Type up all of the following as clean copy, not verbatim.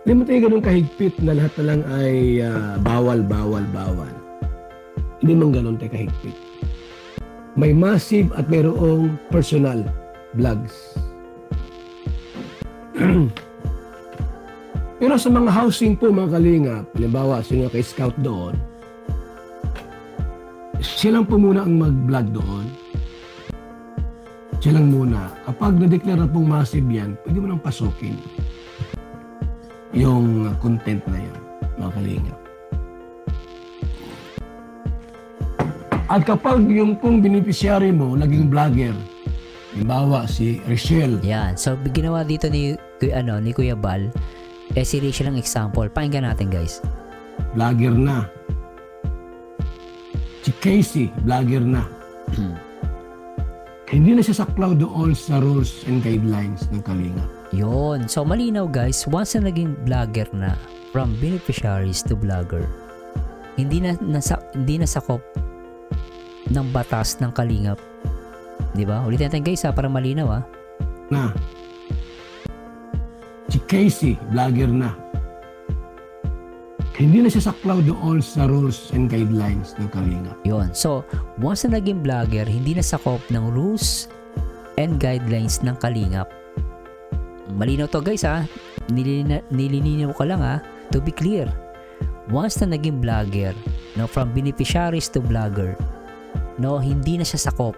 Hindi mo tayo ganun kahigpit na lahat na lang ay bawal, bawal, bawal. Hindi man ganun tayo kahigpit. May massive at mayroong personal vlogs. Pero sa mga housing po, mga kalingap, halimbawa, sino kay scout doon, silang po muna ang mag-vlog doon. Silang muna. Kapag na-declare na pong massive yan, pwede mo nang pasukin yung content na yan, mga kalingap. At kapag yung pong beneficiary mo, naging vlogger, halimbawa si Rachel. Yan. So, ginawa dito ni Kuya Bal, si Rachel ang example. Pakinggan natin, guys. Vlogger na. Si Casey, vlogger na. Hindi na siya saklaw doon sa rules and guidelines ng Kalingap. Yun. So, malinaw, guys. Once na naging vlogger na, from beneficiaries to vlogger, hindi na sakop ng batas ng Kalingap. Di ba? Ulitin natin, guys, para malinaw, ha? Na. Si Casey, vlogger na. Hindi na siya saklaw doon sa rules and guidelines ng Kalingap. Yun. So, once na naging vlogger, hindi na sakop ng rules and guidelines ng Kalingap. Malinaw to, guys, ha? Nililinaw ko lang, ha? To be clear. Once na naging vlogger, no, from beneficiaries to vlogger, no, hindi na siya sakop.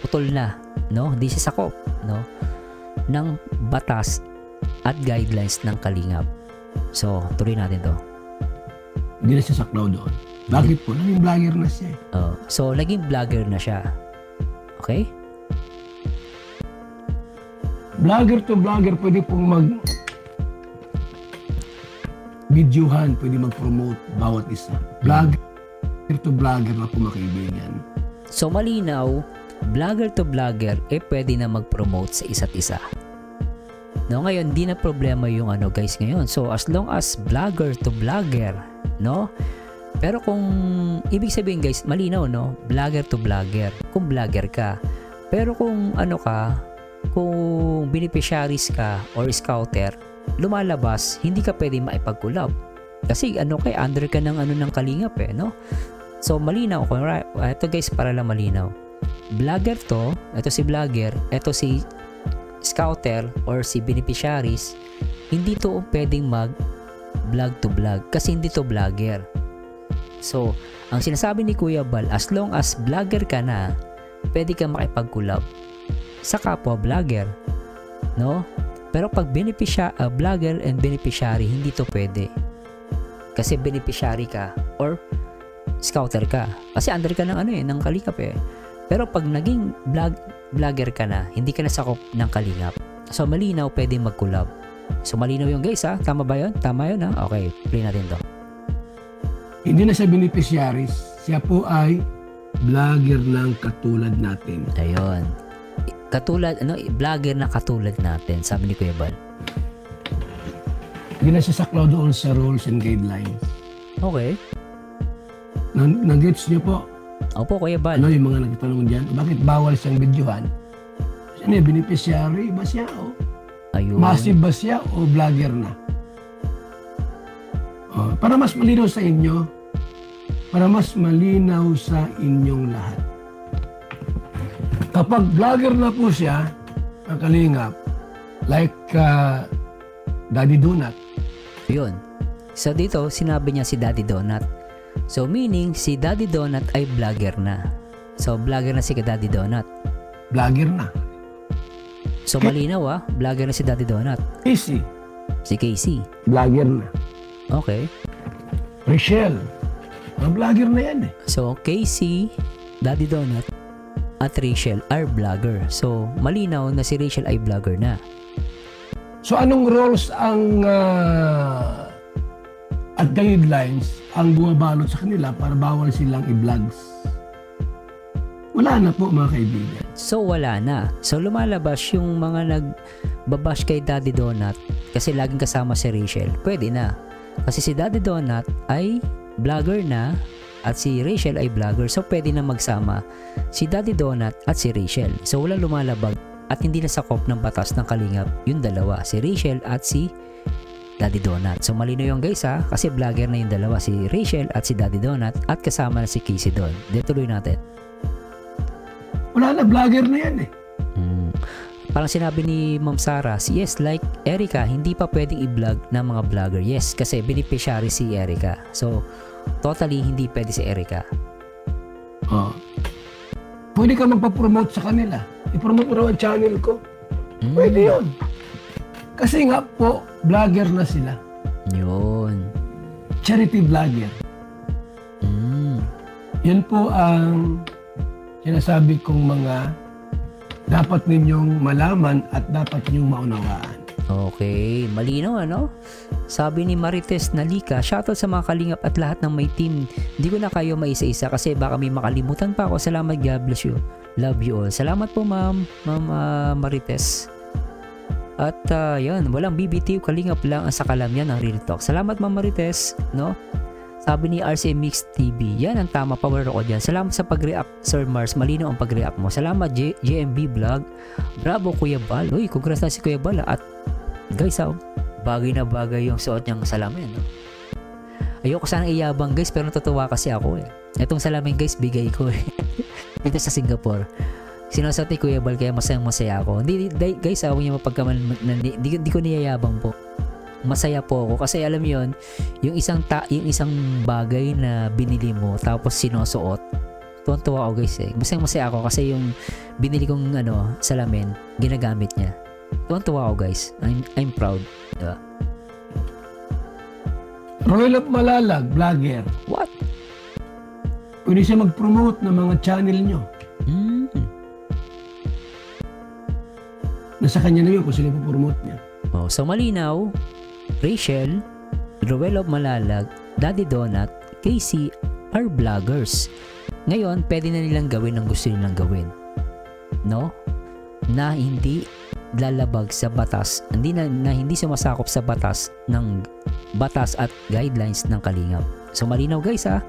Putol na, no? Hindi siya sakop, no, ng batas at guidelines ng Kalingap. So, tuloy natin to. Hindi na siya saklaw doon. Bakit po? Naging vlogger na siya. So, naging vlogger na siya. Okay? Vlogger to vlogger, pwede pong videohan, pwede mag-promote bawat isa. Vlogger to vlogger na po, mga kaibigan. So, malinaw, vlogger to vlogger, pwede na mag-promote sa isa't isa. No, ngayon, di na problema yung guys ngayon. So, as long as vlogger to vlogger, no? Pero kung, ibig sabihin, guys, malinaw, no? Vlogger to vlogger. Kung vlogger ka. Pero kung kung beneficiaries ka or scouter, lumalabas, hindi ka pwede maipag-collab. Kasi, under ka ng Kalingap, no? So, malinaw. Ito, guys, para lang malinaw. Vlogger to, ito si vlogger, ito si scouter or si beneficiaries, hindi to pwedeng mag vlog to vlog kasi hindi to vlogger. So, ang sinasabi ni Kuya Bal, as long as vlogger ka na, pwede ka makipag-collab sa kapwa vlogger, no? Pero pag vlogger and beneficiary, hindi to pwede. Kasi beneficiary ka or scouter ka. Kasi under ka ng Kalingap. Pero pag naging vlogger ka na, hindi ka na sakop ng Kalingap. So, malinaw, pwede mag-collab. So, malinaw yung guys, ha? Tama ba yun? Tama yun, ha? Okay, play natin to. Hindi na siya beneficiaries. Siya po ay vlogger ng katulad natin. Ayun. Katulad, vlogger na katulad natin, sabi ni Kuya Bal. Hindi na siya saklaw doon sa rules and guidelines. Okay. Nag-gets niyo po? Opo, Kuya Bal. Yung mga nagtanong dyan, bakit bawal siyang videohan? Siya beneficiary ba siya o ayun, massive ba siya o vlogger na? Para mas malinaw sa inyo, para mas malinaw sa inyong lahat. Kapag vlogger na po siya, ang Kalingap, like Daddy Donut. Yun. So dito, sinabi niya si Daddy Donut. So meaning, si Daddy Donut ay vlogger na. So vlogger na si Daddy Donut. Vlogger na. So malinaw, vlogger na si Daddy Donut. Casey. Si Casey. Vlogger na. Okay. Rachel. Mga vlogger na yan So Casey, Daddy Donut, at Rachel are vlogger. So malinaw na si Rachel ay vlogger na. So anong roles ang at guidelines ang bumabalot sa kanila para bawal silang i-vlogs? Wala na po, mga kaibigan. So wala na. So lumalabas yung mga nagbabash kay Daddy Donut kasi laging kasama si Rachel. Pwede na. Kasi si Daddy Donut ay vlogger na at si Rachel ay vlogger. So pwede na magsama si Daddy Donut at si Rachel. So wala lumalabag at hindi na sakop ng batas ng Kalingap yung dalawa, si Rachel at si Daddy Donut. So malino yung guys ha, kasi vlogger na yung dalawa, si Rachel at si Daddy Donut, at kasama na si Casey doon. Di tuloy natin. Wala na, vlogger na yan eh. Parang sinabi ni Ma'am Sarah, yes, like Erica, hindi pa pwedeng i-vlog ng mga vlogger. Yes, kasi beneficiary si Erica. So, totally hindi pwede si Erica. Oh. Pwede ka magpa-promote sa kanila. I-promote mo raw ang channel ko. Pwede yun. Kasi nga po, vlogger na sila. Yun. Charity vlogger. Yan po ang sinasabi kong mga dapat ninyong malaman at dapat ninyong maunawaan. Okay, malinaw ano? Sabi ni Marites Nalika, shoutout sa mga kalingap at lahat ng may team. Hindi ko na kayo maisa-isa kasi baka may makalimutan pa ako. Salamat, God bless you. Love you all. Salamat po Ma'am Marites. At yan, walang BBTU, kalingap lang ang sakalam yan ng Real Talk. Salamat Ma'am Marites, no? Sabi ni RC Mix TV, yan ang tama, power ako dyan. Salamat sa pag-react, Sir Mars. Malino ang pag-react mo. Salamat, JMB Vlog. Bravo, Kuya Bal. Uy, congrats na si Kuya Bal. At guys, bagay na bagay yung suot niyang salamin. No? Ayoko sana iyabang guys, pero natutuwa kasi ako eh. Itong salamin guys, bigay ko eh. Dito sa Singapore. Sinusot ni Kuya Bal, kaya masayang masaya ako. Hindi, guys, huwag niyo mapagkamal. Hindi ko niyayabang po. Masaya po ako kasi alam yon, yung isang bagay na binili mo tapos sinusuot, tuwan-tuwa ako guys eh. Masaya ako kasi yung binili kong salamin, ginagamit niya. Tuwan-tuwa ako guys. I'm proud. Diba? Royal of Malalag, vlogger. What? Pwede siya mag-promote ng mga channel nyo. Nasa kanya na yun kung sino po-promote niya. Oh, so malinaw, Rachel, Roel of Malalag, Daddy Donut, Casey are vloggers. Ngayon, pwede na nilang gawin ang gusto nilang gawin. No? Na hindi lalabag sa batas, na hindi sumasakop sa batas at guidelines ng Kalingap. So malinaw guys ha.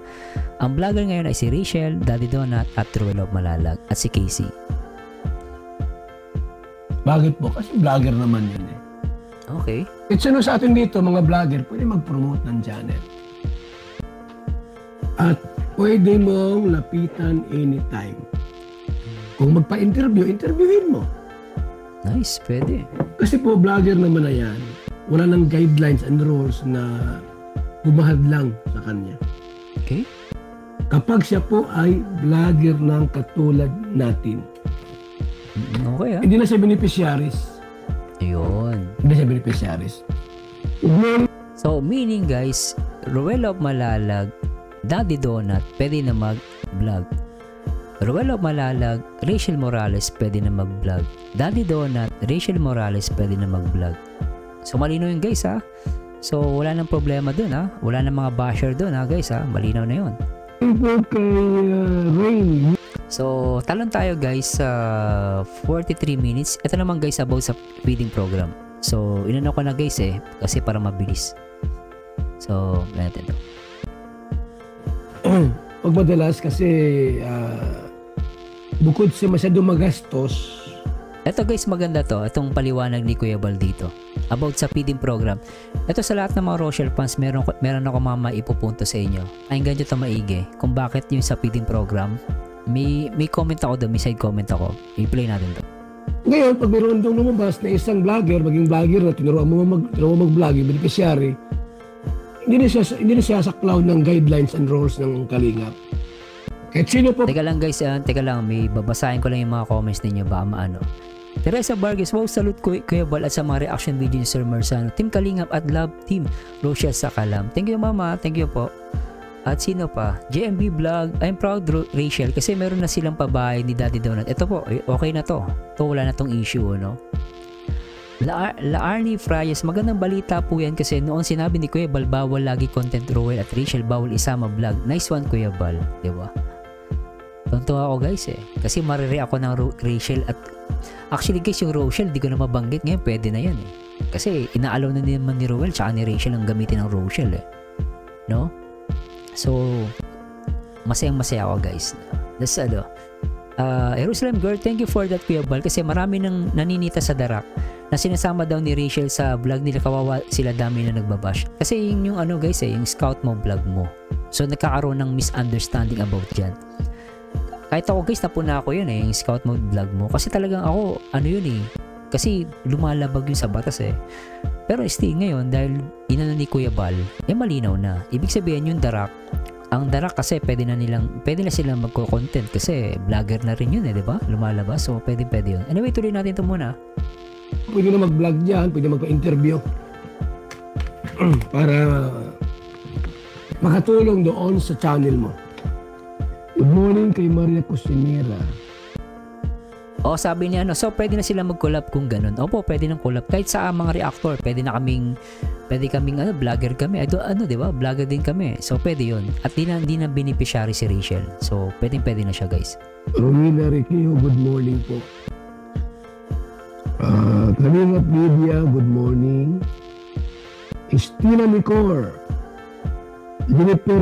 Ang vlogger ngayon ay si Rachel, Daddy Donut at Roel of Malalag at si Casey. Bakit po? Kasi vlogger naman yan eh. Okay. At sino sa atin dito, mga vlogger, pwede mag-promote ng channel. At pwede mong lapitan anytime. Kung magpa-interview, interviewin mo. Nice, pwede. Kasi po, vlogger naman na yan. Wala nang guidelines and rules na bumahad lang sa kanya. Okay. Kapag siya po ay vlogger ng katulad natin. Okay ah. Hindi na siya beneficiaries. Yun. Hindi siya beneficiaries. So, meaning guys, Roel of Malalag, Daddy Donut, pwede na mag-vlog. Roel of Malalag, Rachel Morales, pwede na mag-vlog. Daddy Donut, Rachel Morales, pwede na mag-vlog. So, malino yun guys ha. So, wala nang problema dun ha. Wala nang mga basher dun ha guys ha. Malinaw na yun. Rain. So, talon tayo guys sa 43 minutes. Ito naman guys about sa feeding program. So, inano ko na guys eh kasi para mabilis. So, natin to. Pag madalas kasi bukod sa masyadong magastos. Ito guys, maganda to. Itong paliwanag ni Kuya Bal dito about sa feeding program. Ito sa lahat ng mga Rochelle fans, meron ako mama ipupunto sa inyo. Pakinggan nyo ito maigi kung bakit yung sa feeding program. May comment ako doon, may side comment ako. I-play natin to. Ngayon, pag mayroon doon lumabas na isang vlogger, maging vlogger na tinuruan mo mag-vlog, yung beneficiary, hindi na siya saklaw ng guidelines and rules ng Kalingap. Kahit sino po... Teka lang guys, teka lang, may babasahin ko lang yung mga comments ninyo, baka maano. Teresa Vargas, wow, salute Kuya Bal at sa mga reaction video ni Sir Marzano. Team Kalingap at Love Team Rochelle Sakalam. Thank you mama, thank you po. At sino pa? JMB Vlog, I'm proud Rachel kasi meron na silang pabahay ni Daddy Donut. Ito po, okay na to. Ito wala na tong issue, no? Laarni Frayes, magandang balita po yan kasi noon sinabi ni Kuya Bal, bawal lagi content Roel at Rachel, bawal isama vlog. Nice one Kuya Bal, di ba? Tuntua ako guys eh. Kasi marire ako ng Rachel at actually guys yung Rochelle di ko na mabanggit ngayon, pwede na yan eh. Kasi inaalaw na naman ni Roel tsaka ni Rachel ang gamitin ng Rochelle eh. No? So, masayang-masaya ako guys. That's Jerusalem girl, thank you for that Kuya Bal kasi marami nang naninita sa darak na sinasama daw ni Rachel sa vlog nila, kawawa sila, dami na nagbabash. Kasi yung ano guys yung scout mo vlog mo. So nagkakaroon ng misunderstanding about dyan. Kahit ako guys, napuna ako yun yung scout mode vlog mo. Kasi talagang ako, ano yun kasi lumalabag yun sa batas Pero still ngayon, dahil inano ni Kuya Bal, malinaw na. Ibig sabihin yung darak, ang darak kasi pwede na silang magko-content kasi vlogger na rin yun di ba? Lumalabas, so pwede yun. Anyway, tuloy natin ito muna. Pwede na mag-vlog dyan, pwede magpa-interview. Para makatulong doon sa channel mo. Good morning kay Maria Cusinera. Sabi niya so pwede na sila mag-collab kung ganun. Opo, pwede nang collab. Kahit sa mga reactor, pwede kaming vlogger kami. Di ba? Vlogger din kami. So pwede yun. At di na beneficiary si Rachel. So pwede na siya guys. Romina Riquillo, good morning po. Kalingap Media, good morning. Estina Micor. Jennifer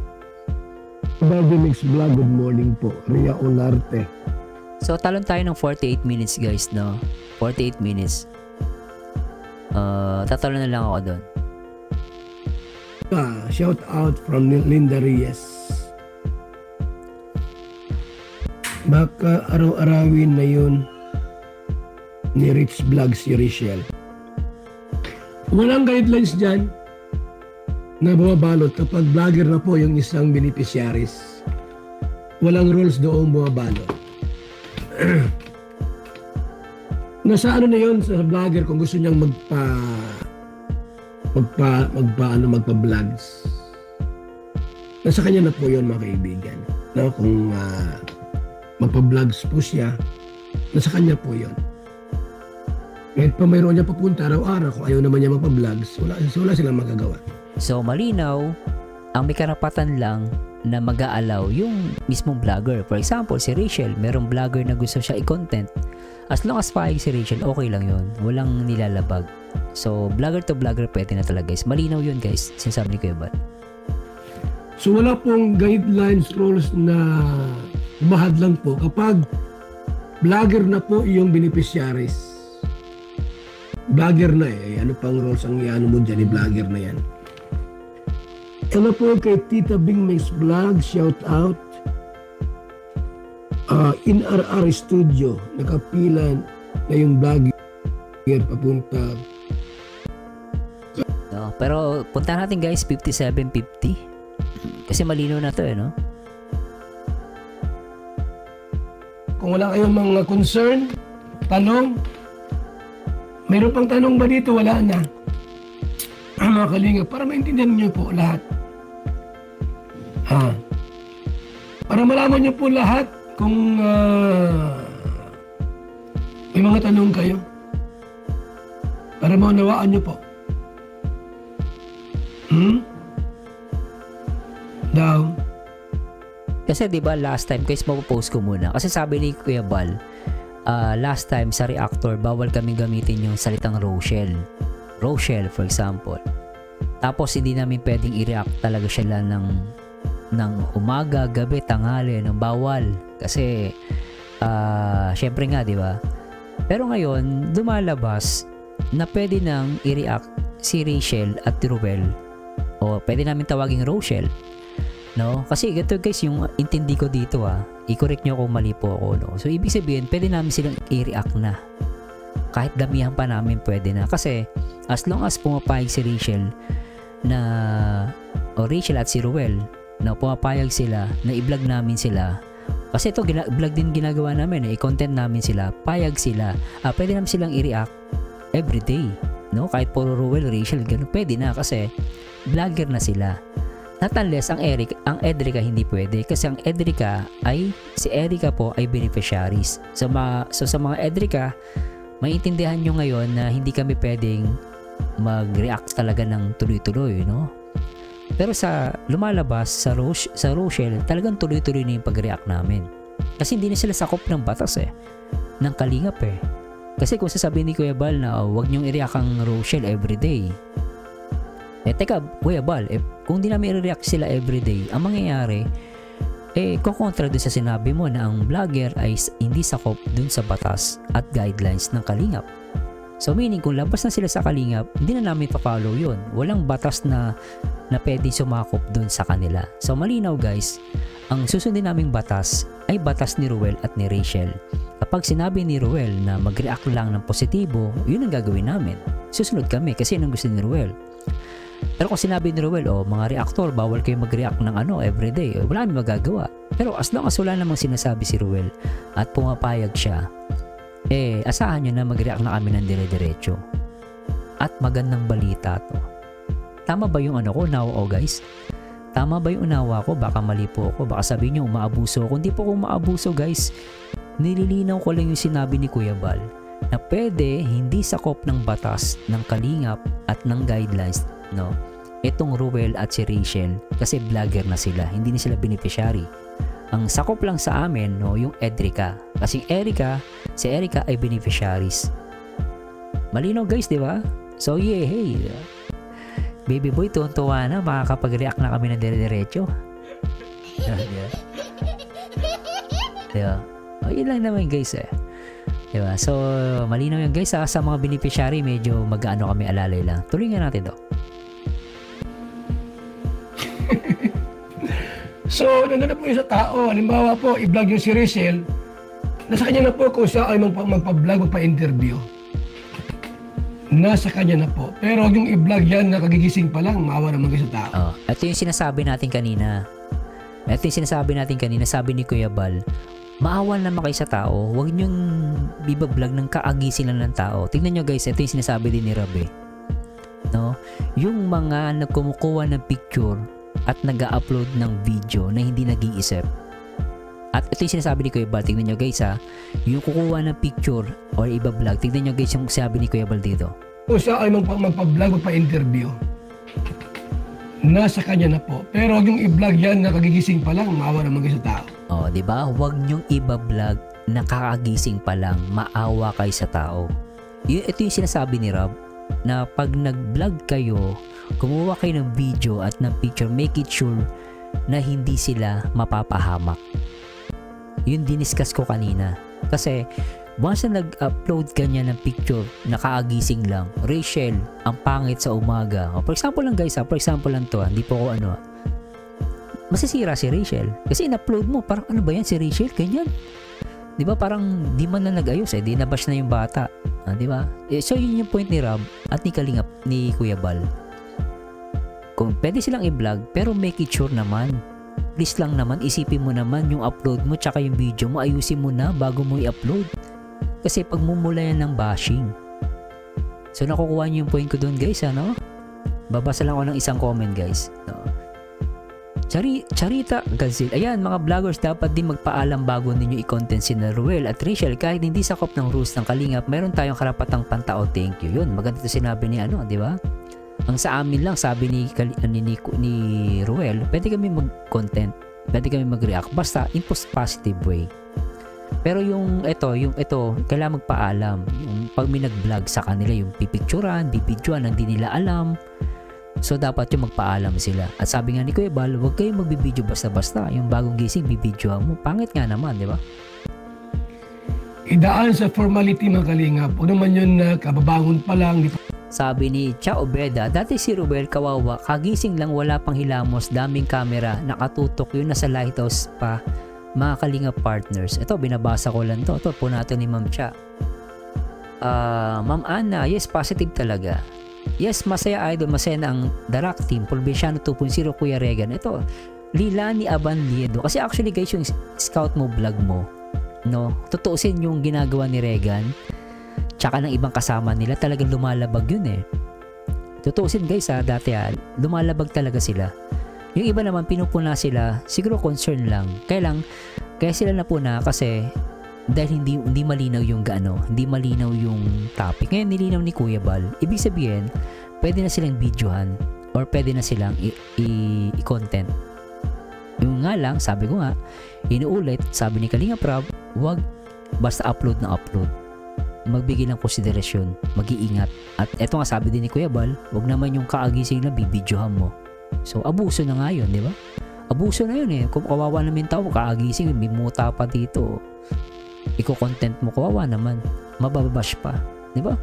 Mix Vlog, good morning po. Ria Olarte. So talon tayo ng 48 minutes guys, no? 48 minutes. Tatalon na lang ako doon. Shout out from Linda Reyes. Baka araw-arawin na yun ni Rich Vlog si Rachel. Walang guidelines dyan na bumabalot kapag vlogger na po yung isang beneficiaries. Walang rules doon bumabalot. Nasa ano na yun sa vlogger kung gusto niyang magpa-vlogs. Nasa kanya na po yun mga kaibigan. No? Kung magpa-vlogs po siya, nasa kanya po yun. Kahit pa mayroon niya papunta araw-araw, kung ayaw naman niya magpa-vlogs, wala silang magagawa. So malinaw, ang may karapatan lang na mag-aalaw yung mismong vlogger. For example, si Rachel, merong vlogger na gusto siya i-content. As long as payag si Rachel, okay lang yun. Walang nilalabag. So, vlogger to vlogger pwede na talaga guys. Malinaw yun guys, sinasabi ni Kuya Bal. So, wala pong guidelines, rules na umahad lang po kapag vlogger na po yung beneficiaries. Vlogger na ano pang rules ang iano mo dyan, vlogger na yan. Ano po kay Tita Bing Mix Vlog, shout out. In RR Studio, nakapila na yung vlogger papunta. No, pero punta natin guys, 5750. Kasi malinaw na to no? Kung wala kayong mga concern, tanong, mayroon pang tanong ba dito? Wala na. Mga kalinga, para maintindihan niyo po lahat. Para malaman niyo po lahat kung may mga tanong kayo. Para maunawaan niyo po. Daw. Kasi 'di ba last time guys, mapopost ko muna. Kasi sabi ni Kuya Bal, last time sa reactor bawal kami gamitin yung salitang Rochelle. Rochelle for example. Tapos hindi namin pwedeng i-react talaga siya lang ng umaga, gabi, tanghali, ng bawal. Kasi syempre nga 'di ba? Pero ngayon lumalabas na pwede nang i-react si Rachel at Ruel. O pwede namin tawaging Rochelle. No? Kasi ito guys, yung intindi ko dito i-correct nyo kung mali po ako, no? So ibig sabihin, pwede namin silang i-react na. Kahit damihan pa namin pwede na. Kasi as long as pumapayag si Rachel na Rachel at si Ruel na pumapayag sila na i-vlog namin sila. Kasi ito vlog din ginagawa namin, i-content namin sila, payag sila. Pwede namin silang i-react everyday, no? Kahit puro Ruel, Rachel, ganun, pwede na kasi vlogger na sila. Not unless ang Edrica hindi pwede, kasi ang Edrica si Edrica po ay beneficiaries. So sa mga Edrica, maiintindihan nyo ngayon na hindi kami pwedeng mag-react talaga ng tuloy-tuloy, no? Pero sa lumalabas sa Rochelle, talagang tuloy-tuloy na yung pag-react namin. Kasi hindi na sila sakop ng batas ng kalingap Kasi kung sasabihin ni Kuya Bal na huwag nyong i-react ang Rochelle everyday, teka, Kuya Bal, kung di namin i-react sila everyday, ang mangyayari, kukontra dun sa sinabi mo na ang vlogger ay hindi sakop dun sa batas at guidelines ng kalingap. So meaning kung labas na sila sa Kalingap, hindi na namin pa-follow yun. Walang batas na pwede sumakop dun sa kanila. So malinaw guys, ang susundin naming batas ay batas ni Ruel at ni Rachel. Kapag sinabi ni Ruel na mag-react lang ng positibo, yun ang gagawin namin. Susunod kami kasi yun ang gusto ni Ruel. Pero kung sinabi ni Ruel, mga reactor, bawal kayo mag-react ng everyday, wala namin magagawa. Pero as long as wala namang sinasabi si Ruel at pumapayag siya, asahan nyo na mag-react na kami ng dire-diretso. At magandang balita to. Tama ba yung ko now guys? Tama ba yung unawa ko? Baka mali po ako. Baka sabihin nyo umaabuso ako. Hindi po ako umaabuso guys. Nililinaw ko lang yung sinabi ni Kuya Bal na pwede hindi sakop ng batas ng Kalingap at ng guidelines, no? Itong Ruel at si Rachel kasi vlogger na sila. Hindi na sila beneficiary. Ang sakop lang sa amin, no, yung Edrica. Kasi si Erica ay beneficiaries. Malinaw guys, di ba? So yeah, hey. Baby boy, tuwan-tuwa na. Makakapag-react na kami ng dire-diretso. Diba? Yun lang naman guys Diba? So, malinaw yan guys sa mga beneficiary, medyo mag-ano kami alalay lang. Tuloy nga natin to. So, nandun na po yung sa tao. Halimbawa po, i-vlog yung si Rachel. Nasa kanya na po kung siya ay magpa-vlog, magpa-interview. Nasa kanya na po. Pero yung i-vlog yan na kagigising pa lang, maawa naman kayo sa tao. Ito yung sinasabi natin kanina. Sabi ni Kuya Bal, maawa naman kayo sa tao, huwag niyong bibablog ng kaagising lang ng tao. Tingnan nyo guys, ito yung sinasabi din ni Rabe. No? Yung mga nagkumukuha ng picture at nag-upload ng video na hindi nag-iisip. At ito yung sinasabi ni Kuya Bal, tingnan nyo guys yung kukuha ng picture or iba-vlog, tingnan nyo guys yung sabi ni Kuya Bal dito. Kung siya ay magpa-vlog, magpa-interview, nasa kanya na po. Pero yung i-vlog yan na kagigising pa lang, maawa naman kayo sa tao. Di ba? Huwag nyong iba-vlog na kakagising pa lang, maawa kayo sa tao. Ito yung sinasabi ni Rob, na pag nag-vlog kayo, kumuha kayo ng video at ng picture, make it sure na hindi sila mapapahamak. Yun diniscuss ko kanina. Kasi once na nag-upload ka niya ng picture na kaagising lang, Rachel, ang pangit sa umaga. For example lang guys, for example lang to, hindi po ko masisira si Rachel. Kasi in-upload mo, parang ano ba yan si Rachel? Ganyan. Di ba parang di man na nag-ayos di nabash na yung bata. Di ba? So yun yung point ni Rob at ni Kalingap, ni Kuya Bal. Kung pwede silang i-vlog, pero make it sure naman. Please lang naman, isipin mo naman yung upload mo tsaka yung video mo, ayusin mo na bago mo i-upload. Kasi pag mumula yan ng bashing. So nakukuha niyo yung point ko doon guys, Babasa lang ako ng isang comment guys. Charita Gazil. Ayan, mga vloggers dapat din magpaalam bago ninyo i-content si Ruel at Rachel. Kahit hindi sakop ng rules ng Kalingap, meron tayong karapatang pantao. Thank you. Yun, maganda ito sinabi ni di ba? Ang sa amin lang, sabi ni Ruel, pwede kami mag-content, pwede kami mag-react, basta in positive way. Pero yung ito, kailangan magpaalam. Yung pag may nag-vlog sa kanila, yung pipicturan, bibidyoan, hindi nila alam. So dapat yung magpaalam sila. At sabi nga ni Kuya Bal, huwag kayong magbibidyo basta-basta. Yung bagong gising, bibidyoan mo. Pangit nga naman, di ba? Idaan sa formality mga Kalingap. O naman yun na kababangon pa lang. Sabi ni Cha Obeda, dati si Ruel kawawa, kagising lang, wala pang hilamos, daming camera, nakatutok, yun nasa lighthouse pa. Mga Kalingap partners. Ito, binabasa ko lang to. Ito po natin ni Ma'am Cha. Ma'am Ana, yes, positive talaga. Yes, masaya idol, masaya na ang Darak Team, Pulbesiano 2.0, Kuya Regan. Ito, Lilani Abanliedo. Kasi actually guys, yung scout mo, vlog mo, tutuusin yung ginagawa ni Regan, tsaka ng ibang kasama nila, talagang lumalabag yun Tutuusin guys dati lumalabag talaga sila. Yung iba naman pinupuna sila, siguro concern lang. Kaya sila napuna kasi dahil hindi malinaw yung hindi malinaw yung topic. Ngayon nilinaw ni Kuya Bal. Ibig sabihin, pwede na silang videohan or pwede na silang i-content. Yung nga lang, sabi ko nga, inuulit, sabi ni Kalingap Rob, wag basta upload na upload. Magbigay ng konsiderasyon, mag-iingat. At eto nga sabi din ni Kuya Bal, wag naman yung kaagising na bibidyohan mo. So abuso na nga yun, di ba? Abuso na yun Kung kawawa namin tao, kaagising, may muta pa dito. Iko-content mo, kawawa naman. Mababash pa, di ba?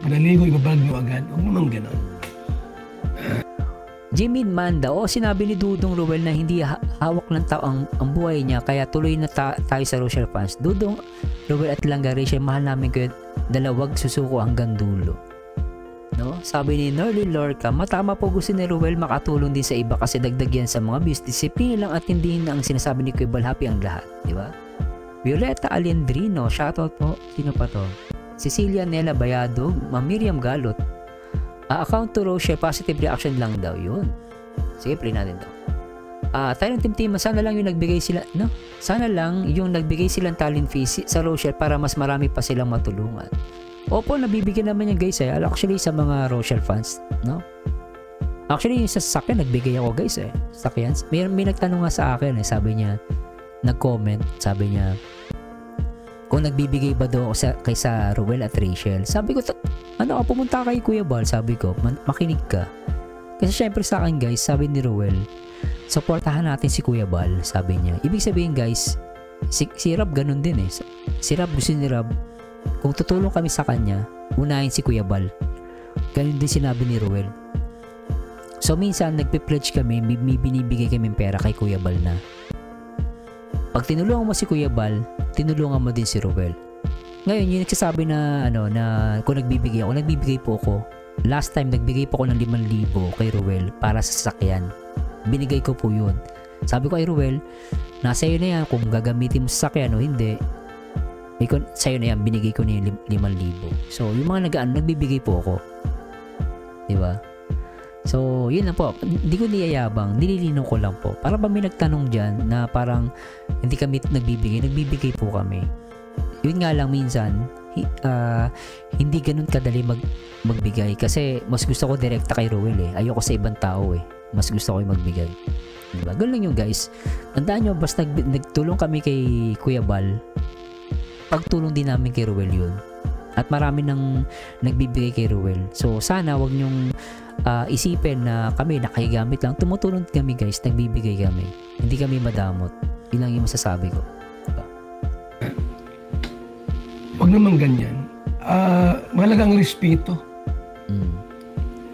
pinaligo, ibablog nyo agad. Huwag naman ganon. Jimin Manda, sinabi ni Dudong Ruel na hindi hawak ng tao ang buhay niya kaya tuloy na tayo sa Rochelle fans. Dudong Ruel at Langga Rachel, mahal namin kayo, dalawag susuko hanggang dulo. No? Sabi ni Norly Lorca, matama po gusto ni Ruel makatulong din sa iba kasi dagdag yan sa mga views. Disiplina lang at hindi na ang sinasabi ni Kuya Bal, happy ang lahat. Di ba? Violeta Aliendrino, shoutout po. Sino pa to? Cecilia Nela Bayado, Miriam Galot. Account to Rochelle, positive reaction lang daw yun. Sige, play natin to. Talent Team, sana lang yung nagbigay sila, no? Sana lang yung nagbigay silang talent fee sa Rochelle para mas marami pa silang matulungan. Opo, nabibigyan naman yan guys actually sa mga Rochelle fans, no? Actually yung sa sasakyan nagbigay ako guys sasakyan. May nagtanong nga sa akin sabi niya, nag-comment, sabi niya kung nagbibigay ba daw ako kay sa Ruel at Rachel. Sabi ko, pumunta kay Kuya Bal, sabi ko, makinig ka. Kasi syempre sa akin guys, sabi ni Ruel, supportahan natin si Kuya Bal, sabi niya. Ibig sabihin guys, si Rab ganun din Si Rab, gusto ni Rab, kung tutulong kami sa kanya, unahin si Kuya Bal. Ganun din sinabi ni Ruel. So minsan, nagpe-pledge kami, may binibigay kami pera kay Kuya Bal na. Pag tinulungan mo si Kuya Bal, tinulungan mo din si Ruel. Ngayon, yung nagsasabi na kung nagbibigay po ako. Last time, nagbigay po ako ng 5,000 kay Ruel para sa sasakyan. Binigay ko po yun. Sabi ko kay Ruel, nasa iyo na yan kung gagamitin mo sa sasakyan o hindi. Sa'yo na yan, binigay ko na yung 5,000. So, yung mga nagbibigay po ako. Diba? So, yun lang po. Hindi ko niyayabang. Nililinaw ko lang po. Para ba may nagtanong dyan na parang hindi kami nagbibigay po kami. Yun nga lang minsan, hindi ganun kadali magbigay. Kasi mas gusto ko direkta kay Ruel Ayoko sa ibang tao Mas gusto ko yung magbigay. Diba? Ganun lang yung guys. Tandaan nyo, basta nagtulong kami kay Kuya Bal, pagtulong din namin kay Ruel yun. At marami nang nagbibigay kay Ruel. So sana wag nyong isipin na kami nakahigamit lang. Tumutulong kami guys, nagbibigay kami. Hindi kami madamot. Yun lang yung masasabi ko. Diba? Wag naman ganyan. Mahalagang respeto.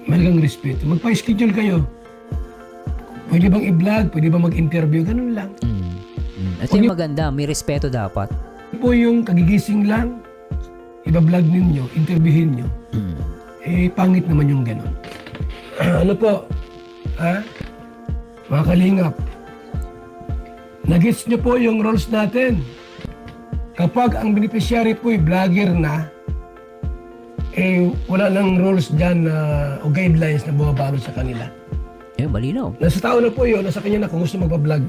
Mahalagang respeto. Magpa-schedule kayo. Pwede bang i-vlog? Pwede bang mag-interview? Ganun lang. At yung maganda, may respeto dapat. Po yung kagigising lang, iba-vlog ninyo, interviewin nyo. Pangit naman yung ganun. Ano po? Mga kalingap, nagets nyo po yung roles natin. Kapag ang beneficiary po ay vlogger na, wala nang rules dyan o guidelines na bumabago sa kanila. Malinaw. Nasa tao na po yun, nasa kanya na kung gusto magpa-vlog.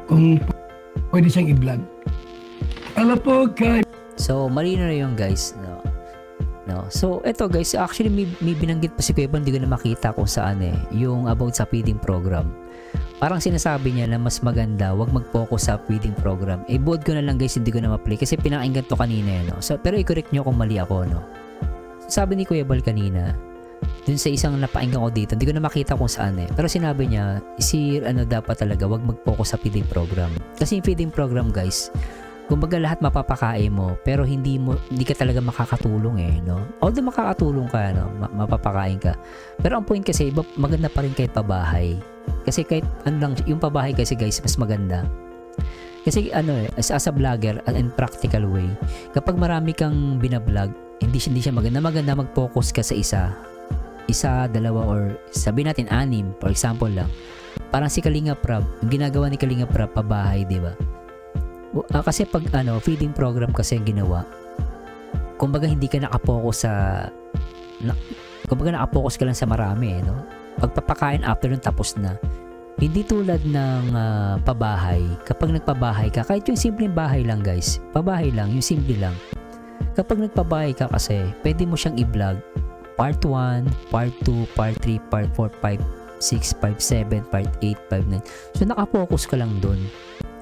Kung pwede siyang i-vlog. Alam po kay... So, malinaw na yun guys. No. So, eto guys, actually may binanggit pa si Kuya Bal, hindi ko na makita kung saan yung about sa feeding program. Parang sinasabi niya na mas maganda, wag mag-focus sa feeding program. Bold ko na lang guys, hindi ko na ma-play kasi pinakinggan to kanina So, pero i-correct nyo kung mali ako, no. Sabi ni Kuya Bal kanina, dun sa isang napakinggan ko dito, hindi ko na makita kung saan pero sinabi niya, dapat talaga, wag mag-focus sa feeding program. Kasi yung feeding program guys, kumbaga lahat mapapakain mo pero hindi ka talaga makakatulong no. Although makakatulong ka mapapakain ka. Pero ang point kasi maganda pa rin kahit pabahay. Kasi kahit lang yung pabahay kasi guys mas maganda. Kasi as a vlogger and practical way, kapag marami kang binablog, hindi siya maganda mag-focus ka sa isa, dalawa or sabihin natin 6 for example lang. Parang si Kalinga Prab, yung ginagawa ni Kalinga Prab pabahay, di ba? Kasi pag feeding program kasi ang ginawa, kumbaga hindi ka nakapokus nakapokus ka lang sa marami pagpapakain after nun tapos na. Hindi tulad ng pabahay. Kapag nagpabahay ka, kahit yung simpleng bahay lang guys, pabahay lang, yung simple lang, kapag nagpabahay ka kasi pwede mo siyang i-vlog part 1, part 2, part 3, part 4, 5, 6, part 7, part 8, part 9. So nakapokus ka lang dun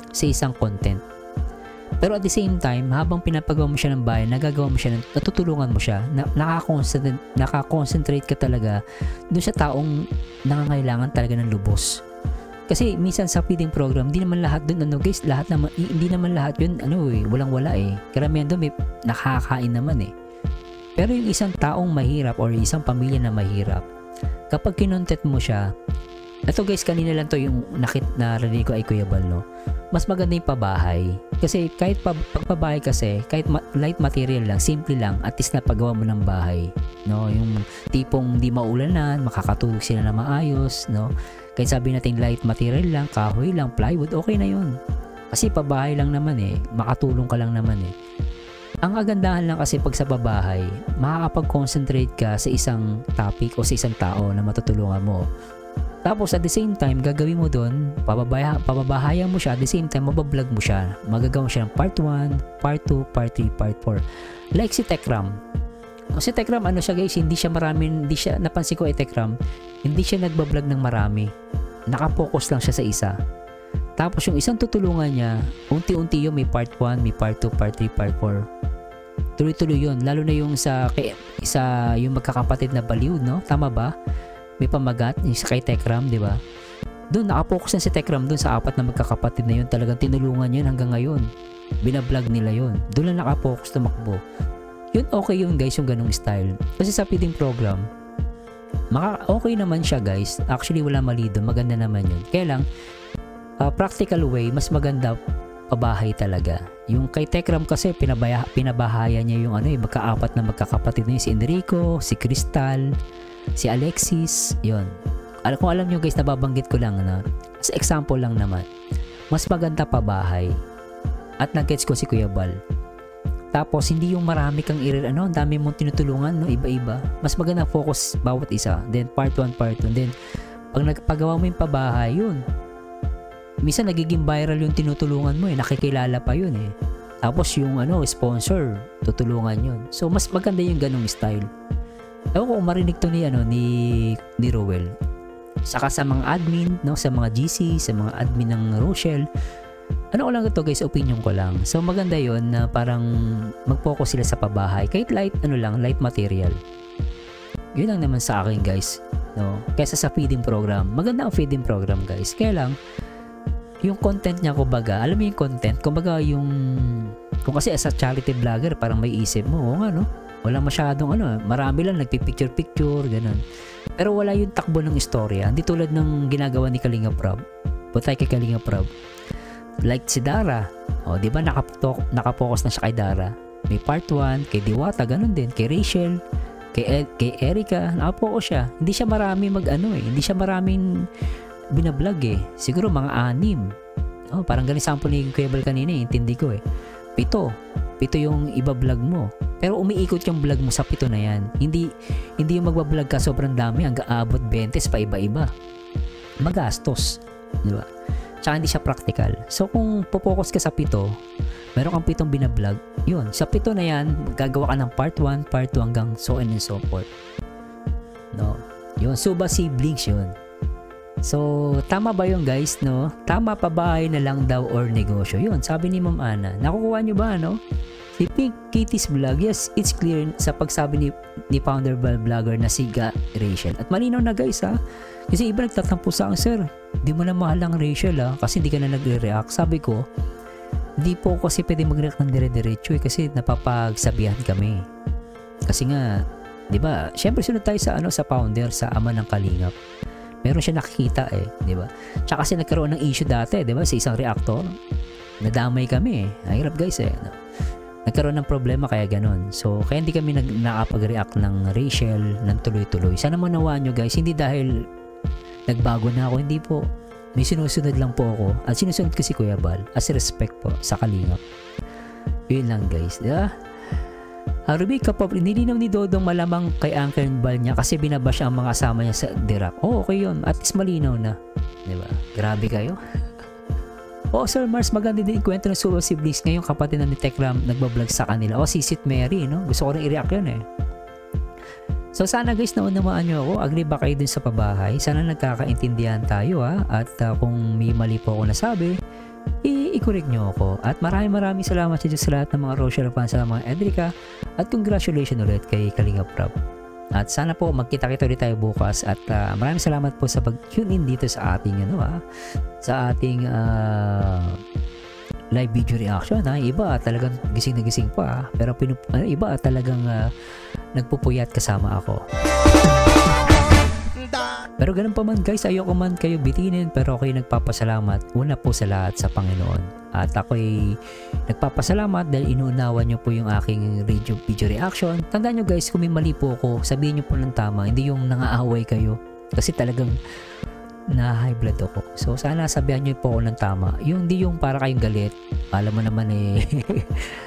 sa isang content. Pero at the same time, habang pinapagawa mo siya ng bahay, natutulungan mo siya, nakakonsentrate ka talaga doon sa taong nangangailangan talaga ng lubos. Kasi minsan sa feeding program, hindi naman lahat doon guys, hindi naman lahat yun walang wala Karamihan doon may nakakain naman Pero yung isang taong mahirap or isang pamilya na mahirap, kapag kinontent mo siya, ito guys, kanina lang to yung narinig ko ay Kuya Bal, no? Mas maganda yung pabahay. Kasi kahit pagpabahay kasi, kahit light material lang, simple lang, at least napagawa mo ng bahay. No? Yung tipong di maulanan, makakatulog sila na maayos, no? Kahit sabi natin light material lang, kahoy lang, plywood, okay na yun. Kasi pabahay lang naman eh, makatulong ka lang naman eh. Ang kagandahan lang kasi pag sa pabahay, makakapag-concentrate ka sa isang topic o sa isang tao na matutulungan mo. Tapos at the same time, gagawin mo doon, pababahayan mo siya, at the same time, mabablog mo siya. Magagawa siya ng part 1, part 2, part 3, part 4. Like si Tekram. Si Tekram, ano siya guys, napansin ko ay Tekram, hindi siya nagbablog ng marami. Nakapokus lang siya sa isa. Tapos yung isang tutulungan niya, unti-unti yung may part 1, may part 2, part 3, part 4. Tuloy-tuloy yun. Lalo na yung yung magkakapatid na baliw, no? Tama ba? May pamagat, yung kay Tekram, di ba? Doon, nakapokus na si Tekram doon sa 4 na magkakapatid na yun. Talagang tinulungan yun hanggang ngayon. Binablog nila yun. Doon lang nakapokus tumakbo. Yun, okay yun guys, yung ganong style. Kasi sa feeding program, okay naman siya guys. Actually, wala mali doon. Maganda naman yun. Kaya lang, practical way, mas maganda pabahay talaga. Yung kay Tekram kasi, pinabahaya niya yung magka-4 na magkakapatid na yun. Si Enrico, si Crystal, si Alexis, yun. Kung alam nyo guys, nababanggit ko lang na as example lang naman, mas maganda pa bahay. At nag-gets ko si Kuya Bal. Tapos hindi yung marami kang ang dami mong tinutulungan, no, iba-iba. Mas maganda focus bawat isa. Then part 1, part 2. Then pag nagpagawa mo yung pabahay, yun. Minsan nagiging viral yung tinutulungan mo nakikilala pa yun eh. Tapos yung sponsor, tutulungan yun. So mas maganda yung ganong style. Ewan ko kung marinig to ni Rowell. Saka sa mga admin, no, sa mga GC, sa mga admin ng Rochelle. Ko lang ito guys, opinion ko lang. So maganda yon na parang mag-focus sila sa pabahay. Kahit light material. Yun lang naman sa akin guys. No? Kaysa sa feeding program. Maganda ang feeding program guys. Kaya lang, yung content niya kumbaga, alam mo yung content, kumbaga kung kasi as a charity vlogger, parang may isip mo, oo nga no? Walang masyadong marami lang nagpipicture-picture, ganun. Pero wala yung takbo ng istorya. Hindi tulad ng ginagawa ni Kalinga Prab. Putay kay Kalinga Prab. Like si Dara. O, di ba nakapokus na siya kay Dara. May part 1, kay Diwata, ganun din. Kay Rachel, kay Erica, nakapokus siya. Hindi siya marami hindi siya maraming binablog eh. Siguro mga 6. Parang ganun sample ni Kuya Bal kanina, intindi ko eh. 7 yung iba-vlog mo. Pero umiikot yung vlog mo sa 7 na yan. Hindi yung magbablog ka sobrang dami hanggang aabot 20 pa iba-iba. Magastos. Di ba? Tsaka hindi siya practical. So kung popokus ka sa 7, meron kang 7 binablog, yun. Sa 7 na yan, gagawa ka ng part 1, part 2 hanggang so on and so forth. No? Yun. Suba siblings yun. So, tama ba yun guys, no? Tama pa bahay na lang daw or negosyo? Yun, sabi ni Ma'am Ana. Nakukuha nyo ba, no? Si Pink Kitty's Vlog, yes, it's clear sa pagsabi ni founder vlogger na si Rachel. At malinaw na guys, ha? Kasi iba nagtatampo sa akin, sir, di mo na mahal ang Rachel, ha? Kasi hindi ka na nagre-react. Sabi ko, hindi po kasi pwede mag-react ng dire-diretso, kasi napapagsabihan kami. Kasi nga, di ba, syempre sunod tayo sa founder, sa ama ng Kalingap. Meron siya nakikita di ba? Tsaka kasi nagkaroon ng issue dati, di ba? Sa isang reactor, nadamay kami Ang hirap guys no? Nagkaroon ng problema kaya ganun. So, kaya hindi kami nakapag-react ng Rachel ng tuloy-tuloy. Sana manawaan nyo guys, hindi dahil nagbago na ako, hindi po. May sinusunod lang po ako. At sinusunod ko si Kuya Bal as respect po sa Kalingap. Yun lang guys, di ba? Ruby Kapop, nilinaw ni Dodong malamang kay Uncle Bal niya kasi binabash ang mga kasama niya sa Dirap. Okay yun. At least malinaw na. Diba? Grabe kayo. Sir Mars, maganda din ikwento ng Suwa Siblings ngayong kapatid na ni Tekram nagbablog sa kanila. Si Sit Mary, no? Gusto ko rin i-react yun So sana guys, naunawaan nyo ako. Agree ba kayo dun sa pabahay? Sana nagkakaintindihan tayo At kung may mali po ako nasabi, i-correct nyo ako. At maraming salamat sa lahat ng mga Rochelle fans, sa mga Edrica. At congratulations ulit kay Kalinga Prab. At sana po magkita-kita ulit tayo bukas. At maraming salamat po sa pag-tune in dito sa ating sa ating live video reaction. Iba talagang gising na gising pa. Pero iba talagang nagpupuyat kasama ako. Pero ganun pa man guys, ayoko man kayo bitinin, pero ako'y nagpapasalamat una po sa lahat sa Panginoon. At ako'y nagpapasalamat dahil inuunawa nyo po yung aking video reaction. Tandaan nyo guys, kung may mali po ako, sabihin nyo po ng tama, hindi yung nangaaway kayo. Kasi talagang na high blood ako. So sana sabihan nyo po ako ng tama. Yung di yung para kayong galit. Alam mo naman eh.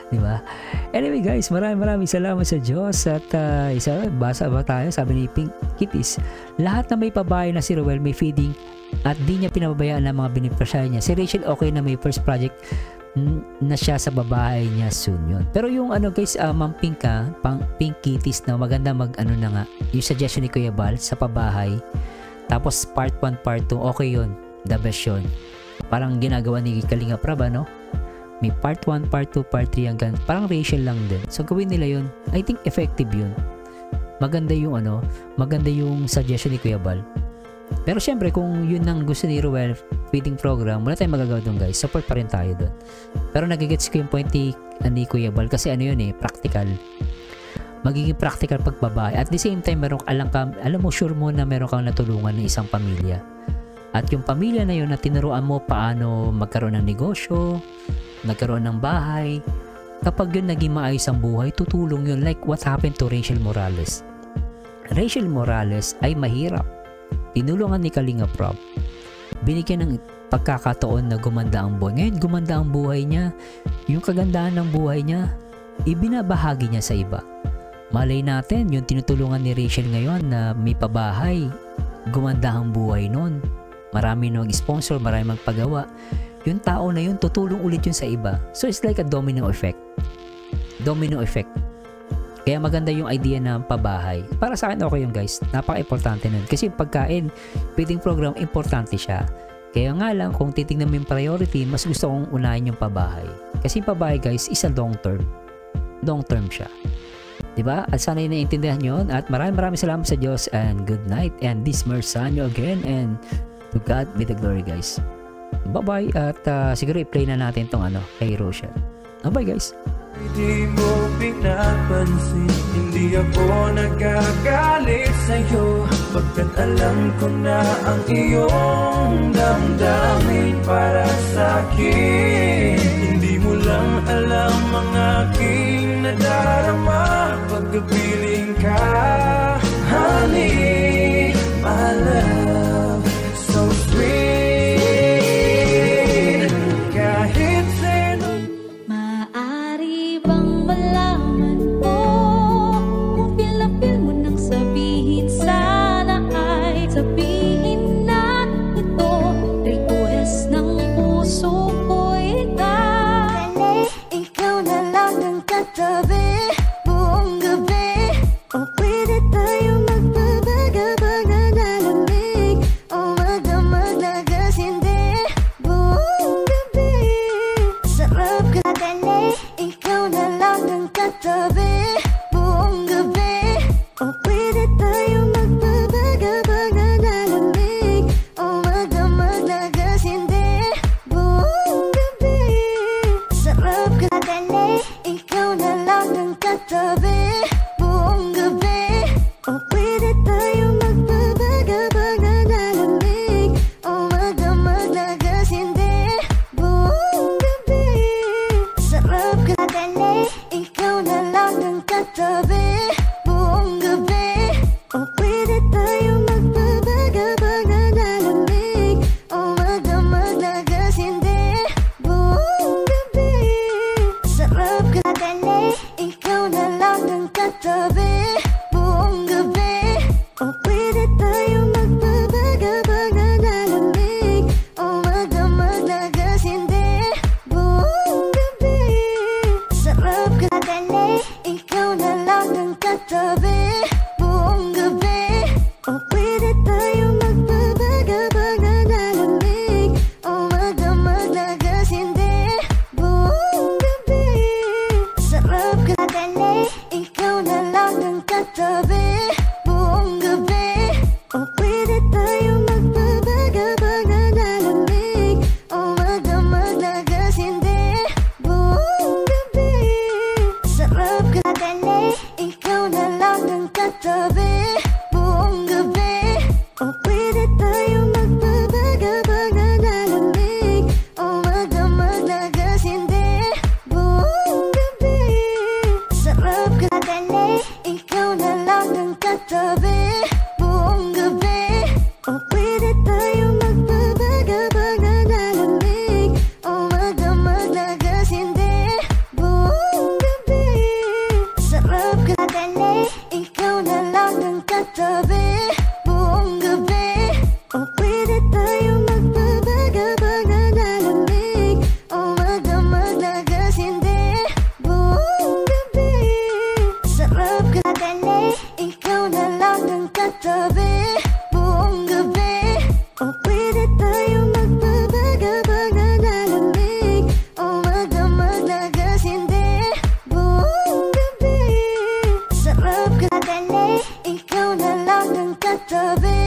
Di ba? Anyway guys, maraming salamat sa Diyos. At basa ba tayo? Sabi ni Pink Kitties, lahat na may pabahay na si Ruel may feeding at di niya pinababayaan ang mga beneficiary niya. Si Rachel okay na may first project na siya sa babae niya soon yun. Pero yung ano guys, Ma'am Pink Pink Kitties na maganda mag ano na nga, yung suggestion ni Kuya Bal sa pabahay. Tapos part 1, part 2, okay yun. The best yun. Parang ginagawa ni Kalinga Prab, no? May part 1, part 2, part 3 hanggang parang Rachel lang din. So gawin nila yun. I think effective yun. Maganda yung ano, maganda yung suggestion ni Kuya Bal. Pero syempre kung yun ang gusto ni Ruel feeding program, wala tayong magagawa doon guys. Support pa rin tayo doon. Pero nagigets ko yung point ni Kuya Bal kasi ano yun eh, practical. Magiging practical pagbabae. At the same time, alam mo, sure mo na meron kang natulungan ng isang pamilya. At yung pamilya na yun na tinuruan mo paano magkaroon ng negosyo, nagkaroon ng bahay, kapag yun naging maayos ang buhay, tutulong yun. Like what happened to Rachel Morales. Rachel Morales ay mahirap. Tinulungan ni Kalinga Prab. Binigyan ng pagkakataon na gumanda ang buhay. Ngayon, gumanda ang buhay niya. Yung kagandahan ng buhay niya, ibinabahagi niya sa iba. Malay natin, yung tinutulungan ni Rachel ngayon na may pabahay, gumanda ang buhay nun. Marami na mag-sponsor, marami magpagawa. Yung tao na yun, tutulong ulit yun sa iba. So it's like a domino effect. Domino effect. Kaya maganda yung idea ng pabahay. Para sa akin, okay yung guys. Napaka-importante nun. Kasi yung pagkain, feeding program, importante siya. Kaya nga lang, kung titignan mo yung priority, mas gusto kong unahin yung pabahay. Kasi yung pabahay guys, is a long term. Long term siya. Diba? At sana yung naiintindihan nyo. At maraming salamat sa Diyos and good night. And this Mersanyo again. And to God be the glory guys. Bye bye. At siguro i-play na natin tong ano kay Rochelle. Bye guys. Hindi mo pinapansin, hindi ako nagagalit sa'yo, pagkat alam ko na ang iyong damdamin para sa'kin. Hindi mo lang alam ang aking nadarama pagkapiling ka, honey, my love, so sweet. Kahit sino maaari bang malaman mo kung feel mo nang sabihin, sana ay sabihin na ito. Request ng puso ko ikay, ikaw na lang ang katabi buong gabi. O pwede tayo magpabaga-baga na lamig, o magdamag na gasindi buong gabi. Sarap ka dali, ikaw na lang ang katabi buong gabi. O pwede tayo magpabaga-baga na lamig, o magdamag na gasindi buong gabi. Sarap ka dali, ikaw na lang ang katabi buong gabi. O pwede tayo magpabaga-baga na lamig, o magdamag na gasindi buong gabi. Sarap ka dali, ikaw na lang ang katabi buong gabi. O katabi buong gabi. O pwede tayo magpabagabag na lalamig, o magdamag na gasindi buong gabi. Sarap kadali, ikaw na lang ang katabi buong gabi. O pwede tayo magpabagabag na lalamig, o magdamag na gasindi buong gabi. Sarap kadali, ikaw na lang ang katabi buong gabi. O pwede tayo magpabagabag na lalamig, o magdamag na gasindi buong gabi. Sarap kadali, ikaw na lang ang katabi